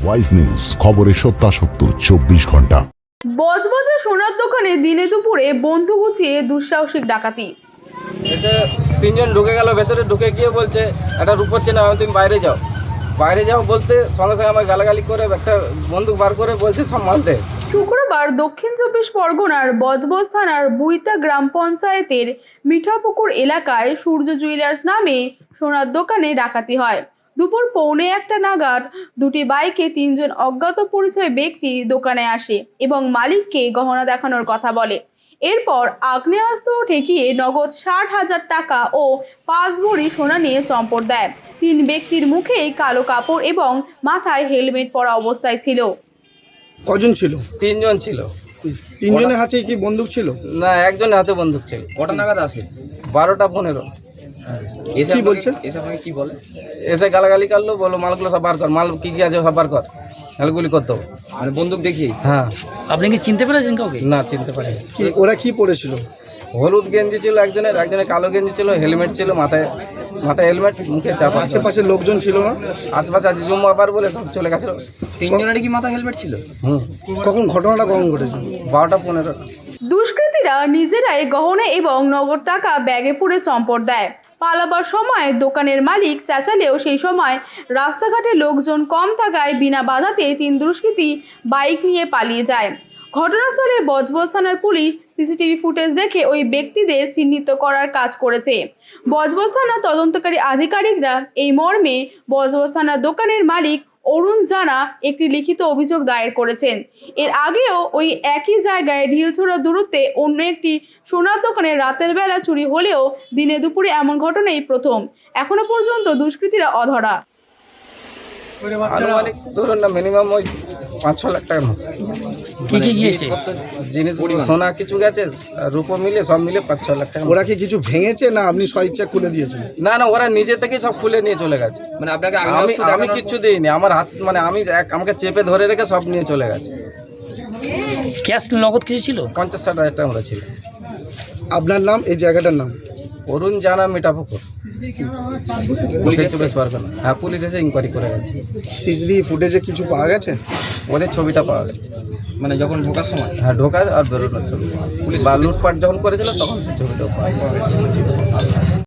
Wise news, খবরের সত্যাসত্য 24 ঘন্টা। বজবজে সোনার দোকানে দিনে দুপুরে বন্ধু গুছিয়ে দুঃসাহসিক ডাকাতি। এসে তিনজন ঢুকে গেল ভেতরে, ঢুকে গিয়ে বলছে একটা রূপর চেনা, তুমি বাইরে যাও বলতে সঙ্গে সঙ্গে আমার গালাগালি করে একটা বন্দুক বার করে বলছে সব মালতে। শুক্রবার দক্ষিণ 24 পরগনার বজবজ থানার বুইতা গ্রাম পঞ্চায়েতের মিঠাপুকুর এলাকায় সূর্য জুয়েলার্স নামে সোনার দোকানে ডাকাতি হয়। দুপুর 1:45 নাগাদ দুটি বাইকে তিনজন অজ্ঞাত পরিচয় ব্যক্তি দোকানে আসে এবং মালিককে গহনা দেখানোর কথা বলে। এরপর আগ্নেয়াস্ত্র ঠেকিয়ে নগদ 60,000 টাকা ও 5 ভরি সোনা নিয়ে চম্পট দেয়। তিন ব্যক্তির মুখেই কালো কাপড় এবং মাথায় হেলমেট পরা অবস্থায় ছিল। কজন ছিল? তিনজন ছিল। তিনজনের হাতে কি বন্দুক ছিল? না, একজনের হাতে বন্দুক ছিল। কটা নাগাদ আসে? 12টা 15। এসে কি বলছে? আপনাকে কি বলে? এসে গালাগালি করলো, বলো মালগুলো সব বার কর, মাল কি কি আছে সব বার কর, গালগুলি করতো। মানে বন্দুক দেখিয়ে? হ্যাঁ। আপনি কি চিনতে পেরেছেন কাউকে? না, চিনতে পারিনি। কি ওরা কি পরেছিল? হলুদ গেঞ্জি ছিল একজনের কালো গেঞ্জি ছিল, হেলমেট ছিল, মাথায় হেলমেট, মুখে চাপা। আশেপাশে লোকজন ছিল না? আশেপাশে আজ জুম আবার বলে সব চলে গেছিল। তিনজনেরই কি মাথা হেলমেট ছিল? ঘটনাটা কখন ঘটেছে? 12টা 15। দুষ্কৃতীরা নিজেরাই গহনা এবং নগদ টাকা ব্যাগে পুরে চম্পট দেয়। পালাবার সময় দোকানের মালিক চেঁচালেও সেই সময় রাস্তাঘাটে লোকজন কম থাকায় বিনা বাধাতে তিন দুষ্কৃতী বাইক নিয়ে পালিয়ে যায়। ঘটনাস্থলে বজবজ থানার পুলিশ সিসিটিভি ফুটেজ দেখে ওই ব্যক্তিদের চিহ্নিত করার কাজ করেছে। বজবজ থানার তদন্তকারী আধিকারিকরা এই মর্মে বজবজ থানার দোকানের মালিক অরুণ জানা একটি লিখিত অভিযোগ দায়ের করেছেন। এর আগেও ওই একই জায়গায় ঢিলছোড়া দূরত্বে অন্য একটি সোনার দোকানে রাতের বেলা চুরি হলেও দিনে দুপুরে এমন ঘটনাই প্রথম। এখনো পর্যন্ত দুষ্কৃতীরা অধরা। আনুমানিক ধরুন না, মিনিমাম ওই 5-6 লাখ টাকার মতো। কি কি গিয়েছে? জিনিস সোনা কিছু গেছে, আর রূপো মিলে সব মিলে 5-6 লাখ টাকা। ওরা কি কিছু ভেঙেছে না আপনি স্বইচ্ছা খুলে দিয়েছেন? না, ওরা নিজে থেকেই সব খুলে নিয়ে চলে গেছে। মানে আপনাকে আমি কিচ্ছু দিইনি, আমার হাত মানে আমাকে চেপে ধরে রেখে সব নিয়ে চলে গেছে। ক্যাশ নগদ কিছু ছিল? 50-60 টাকা আমরা ছিল। আপনার নাম, এই জায়গাটার নাম? অরুণ জানা, মিঠাপুকুর। পুলিশ পুলিশ বেশ পারবে না। হ্যাঁ, পুলিশ এসে ইনকোয়ারি করে গেছে। সিসিটিভি ফুটেজে কিছু পাওয়া গেছে? ওদের ছবিটা পাওয়া গেছে। মানে যখন ঢোকার সময়? হ্যাঁ, ঢোকা আর বেরোনোর ছবি। পুলিশ বা লুটপাট যখন করেছিল তখন সেই ছবিটাও পাওয়া গেছে।